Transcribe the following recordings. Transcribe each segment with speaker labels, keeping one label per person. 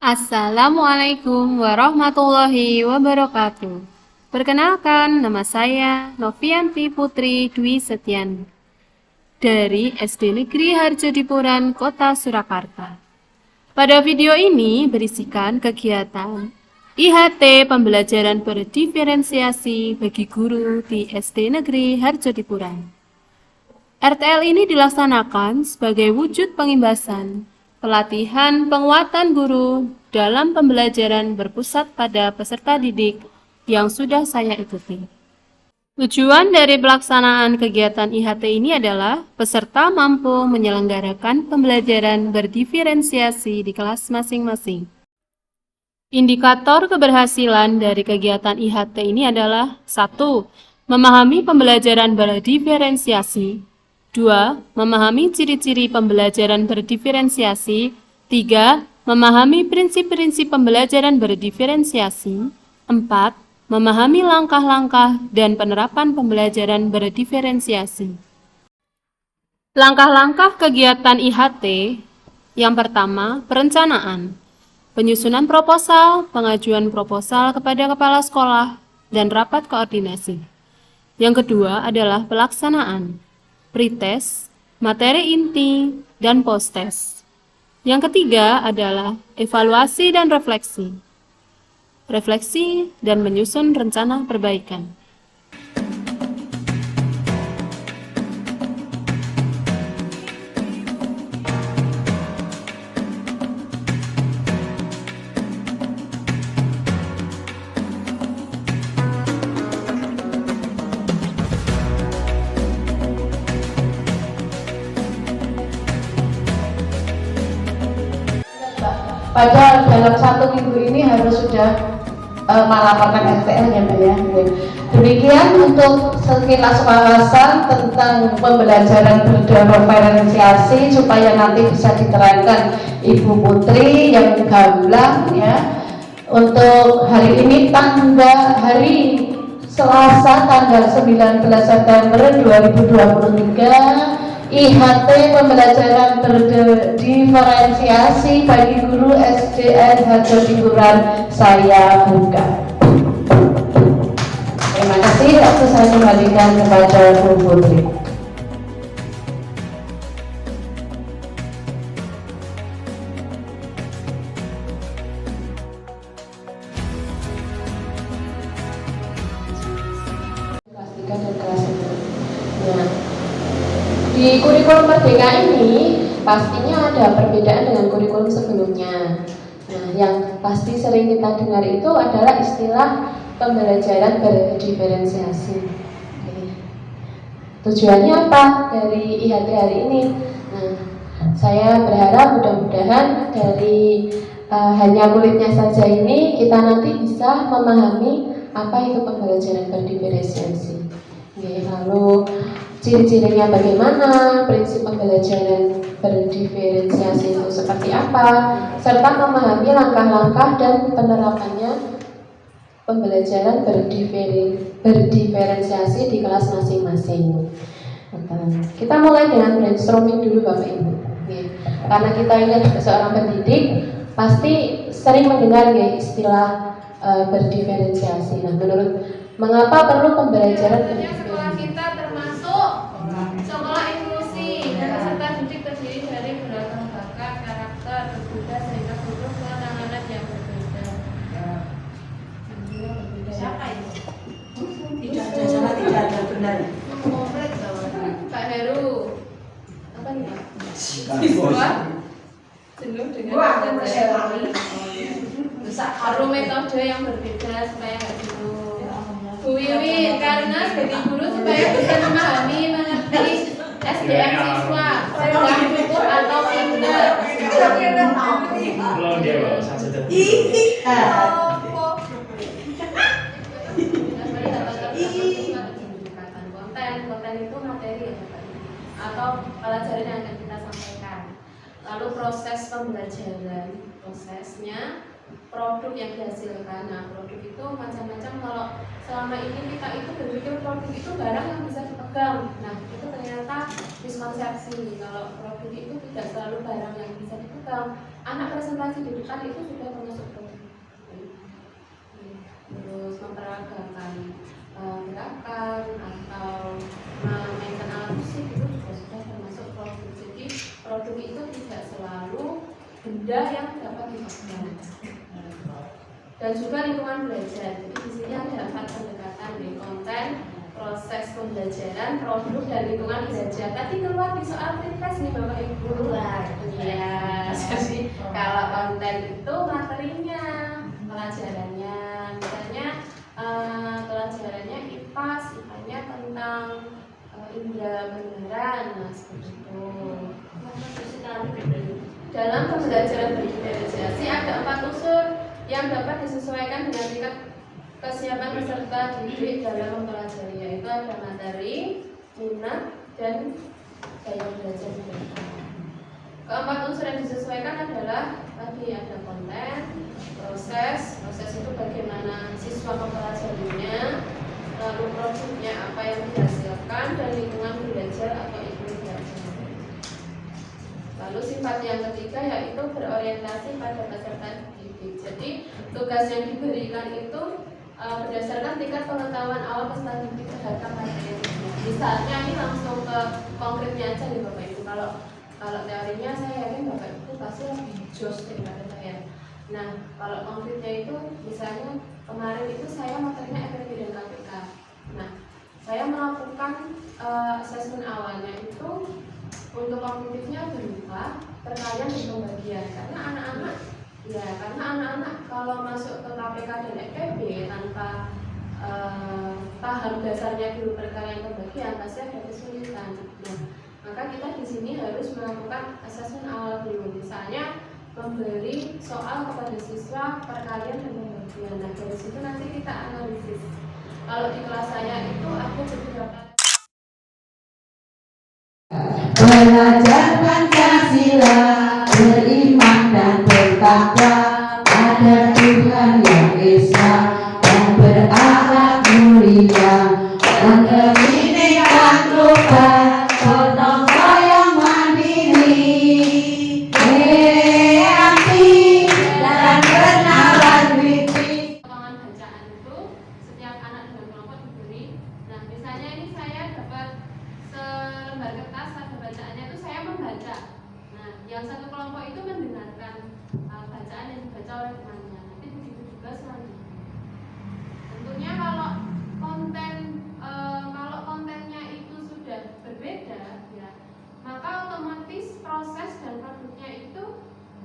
Speaker 1: Assalamualaikum warahmatullahi wabarakatuh. Perkenalkan, nama saya Novianti Putri Dwi Setiani dari SD Negeri Harjodipuran, Kota Surakarta. Pada video ini berisikan kegiatan IHT pembelajaran berdiferensiasi bagi guru di SD Negeri Harjodipuran. RTL ini dilaksanakan sebagai wujud pengimbasan pelatihan penguatan guru dalam pembelajaran berpusat pada peserta didik yang sudah saya ikuti. Tujuan dari pelaksanaan kegiatan IHT ini adalah peserta mampu menyelenggarakan pembelajaran berdiferensiasi di kelas masing-masing. Indikator keberhasilan dari kegiatan IHT ini adalah 1. Memahami pembelajaran berdiferensiasi. 2. Memahami ciri-ciri pembelajaran berdiferensiasi. 3. Memahami prinsip-prinsip pembelajaran berdiferensiasi. 4. Memahami langkah-langkah dan penerapan pembelajaran berdiferensiasi. Langkah-langkah kegiatan IHT. Yang pertama, perencanaan. Penyusunan proposal, pengajuan proposal kepada kepala sekolah, dan rapat koordinasi. Yang kedua adalah pelaksanaan. Pretest, materi inti, dan post-test. Yang ketiga adalah evaluasi dan refleksi. Refleksi dan menyusun rencana perbaikan.
Speaker 2: Pada dalam 1 minggu ini harus sudah melaporkan RTL ya Mbak ya. Demikian untuk sekilas wawasan tentang pembelajaran berdiferensiasi supaya nanti bisa diterangkan Ibu Putri yang gamblang ya. Untuk hari ini hari Selasa tanggal 19 September 2023, IHT pembelajaran berdiferensiasi bagi guru SDN Harjodipuran saya buka. Terima kasih, waktu saya kembalikan kepada Bu Putri. Kelas 3 dan kelas 1. Di kurikulum Merdeka ini pastinya ada perbedaan dengan kurikulum sebelumnya. Nah, yang pasti sering kita dengar itu adalah istilah pembelajaran berdiferensiasi. Tujuannya apa dari IHT hari ini? Nah, saya berharap mudah-mudahan dari hanya kulitnya saja ini kita nanti bisa memahami apa itu pembelajaran berdiferensiasi. Lalu ciri-cirinya bagaimana, prinsip pembelajaran berdiferensiasi itu seperti apa, serta memahami langkah-langkah dan penerapannya pembelajaran berdiferensiasi di kelas masing-masing. Kita mulai dengan brainstorming dulu Bapak Ibu. Karena kita ini adalah seorang pendidik, pasti sering mendengar istilah berdiferensiasi. Nah, mengapa perlu pembelajaran berdiferensiasi?
Speaker 3: Kita termasuk sekolah inklusi dan peserta didik terdiri dari beragam bakat, karakter, berbeda sehingga butuh penanganan yang berbeda. Siapa itu?
Speaker 4: Tidak ada benar.
Speaker 3: Komplit Pak Heru. Apa nih?
Speaker 4: Siswa.
Speaker 3: Jenuh dengan perlu metode yang berbeda supaya nggak jenuh. Bu Wiwin, karena sebagai guru supaya bisa memahami, mengerti SDM siswa sedang cukup atau pintar.
Speaker 4: Belum dia bawa satu
Speaker 3: Konten itu materi ya Pak, atau pelajaran yang akan kita sampaikan. Lalu proses pembelajaran, prosesnya produk yang dihasilkan. Nah, produk itu macam-macam. Kalau selama ini kita itu berpikir produk itu barang yang bisa dipegang. Nah, itu ternyata miskonsepsi. Kalau produk itu tidak selalu barang yang bisa dipegang. Anak presentasi di depan itu sudah termasuk produk. Terus memperagakan gerakan atau memainkan alat musik itu juga sudah termasuk produk. Jadi produk itu tidak selalu benda yang dapat dipegang. Dan juga lingkungan belajar. Jadi di sini ada 4 pendekatan di konten, proses pembelajaran, produk, dan lingkungan belajar. Tadi keluar di soal tes nih Bapak Ibu. Ya, jadi kalau konten itu materinya, pelajarannya, misalnya pelajarannya IPA, IPA-nya tentang indera pendengaran, nah seperti itu. Dalam pembelajaran berdiferensiasi ada 4 unsur yang dapat disesuaikan dengan tingkat kesiapan peserta didik dalam mempelajari, yaitu ada materi, minat, dan gaya belajar mereka. Keempat unsur yang disesuaikan adalah tadi ada konten, proses itu bagaimana siswa mempelajarinya, lalu produknya apa yang dihasilkan, dan lingkungan belajar atau iklim belajar. Lalu sifat yang ketiga yaitu berorientasi pada peserta didik. Jadi tugas yang diberikan itu berdasarkan tingkat pengetahuan awal peserta didik terhadap materi. Misalnya ini langsung ke konkretnya aja nih Bapak Ibu. Kalau teorinya saya yakin Bapak Ibu pasti lebih jos daripada saya. Nah, kalau konkretnya itu misalnya kemarin itu saya materinya FPP dan KPK. Nah, saya melakukan asesmen awalnya itu untuk kognitifnya berupa perkalian dan pembagian. Karena anak-anak kalau masuk ke KPK dan FPB tanpa paham dasarnya dulu perkalian pembagian pasti ada kesulitan. Nah, maka kita di sini harus melakukan asesmen awal dulu. Misalnya memberi soal kepada siswa perkalian dan pembagian. Nah, dari situ nanti kita analisis. Kalau di kelas saya itu ada beberapa
Speaker 5: belajar Pancasila, beriman dan bertakwa pada Tuhan yang Esa dan berakhlak mulia, dan Bhinneka Tunggal gotong royong mandiri, kreatif dan kenalan kritis.
Speaker 3: potongan bacaan itu setiap anak dalam kelompok diberi. Nah, misalnya ini saya dapat selembar kertas, ada bacaannya itu saya membaca. Nah, yang satu kelompok itu mendengarkan bacaan yang dibaca oleh temannya. Nanti begitu juga selanjutnya. Tentunya kalau kontennya itu sudah berbeda, ya, maka otomatis proses dan produknya itu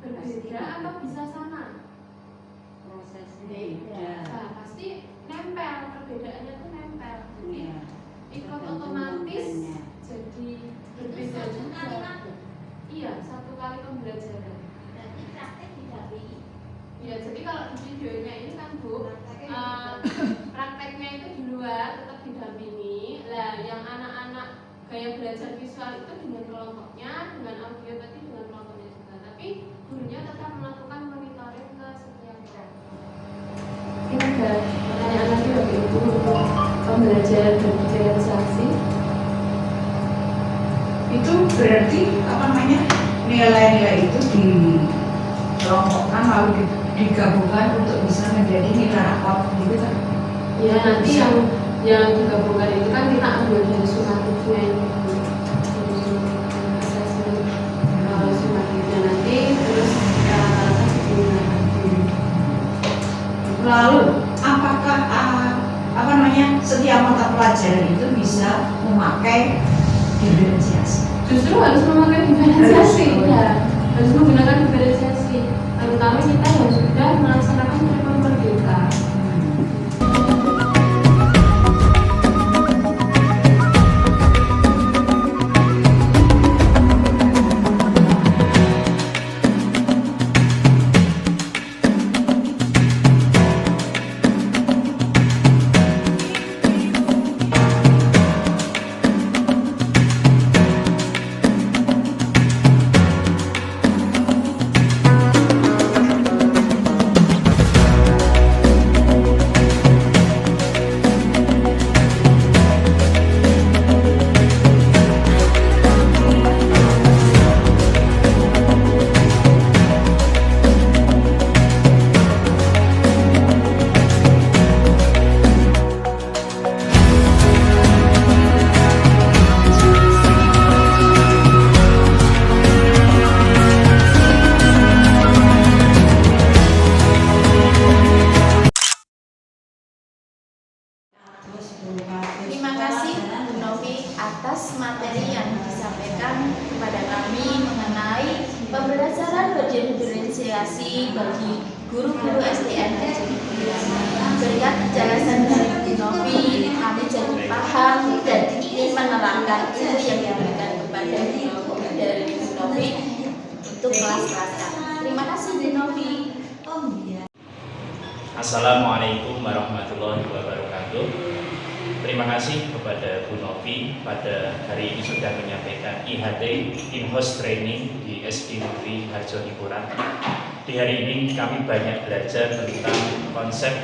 Speaker 3: berbeda atau bisa sama. Nah, pasti nempel, perbedaannya tuh nempel. Jadi ikut otomatis jadi berbeda juga. Iya, 1 kali pembelajaran.
Speaker 6: Berarti praktek didampingi.
Speaker 3: Iya, jadi kalau di videonya ini kan Bu, prakteknya itu di luar tetap didampingi. Lah, yang anak-anak gaya belajar visual itu dengan kelompoknya, dengan audio tadi dengan kelompoknya juga. Tapi gurunya tetap melakukan monitoring ke setiap kelompok. Ini ada pertanyaan lagi Bapak Ibu untuk pembelajaran dan diferensiasi.
Speaker 5: Itu berarti nilai-nilai itu dikelompokkan lalu digabungkan untuk bisa menjadi nilai rapor gitu kan?
Speaker 3: Ya, nanti yang digabungkan itu kan kita ambil dari sumatifnya ini, asesmen sumatifnya nanti terus rata-rata digunakan.
Speaker 5: Lalu apakah setiap mata pelajaran itu bisa memakai diferensiasi?
Speaker 3: Justru harus memakai diferensiasi, ya, harus menggunakan diferensiasi. Terutama kita yang sudah melaksanakan kurikulum merdeka.
Speaker 6: atas materi yang disampaikan kepada kami mengenai pembelajaran berdiferensiasi bagi guru-guru SDN Berkat penjelasan dari Bu Novi, kami jadi paham dan ingin menerapkan ilmu yang diberikan kepada dari Bu Novi untuk kelas-kelas kami. Terima kasih Bu Novi.
Speaker 4: Assalamualaikum warahmatullahi wabarakatuh. Terima kasih kepada Bu Novi pada hari ini sudah menyampaikan IHT in-house training di SD Negeri Harjonipuran. Di hari ini kami banyak belajar tentang konsep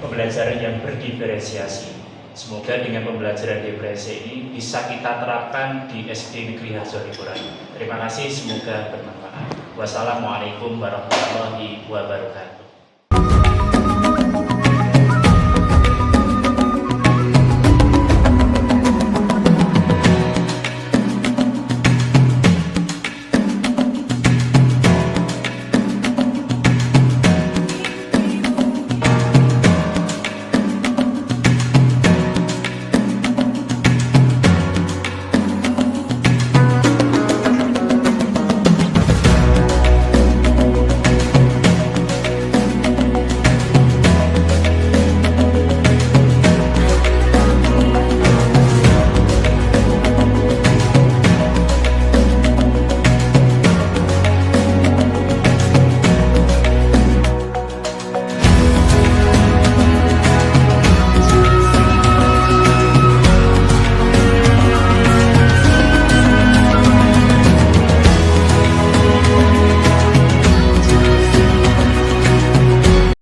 Speaker 4: pembelajaran yang berdiferensiasi. Semoga dengan pembelajaran diferensiasi ini bisa kita terapkan di SD Negeri Harjonipuran. Terima kasih, semoga bermanfaat. Wassalamualaikum warahmatullahi wabarakatuh.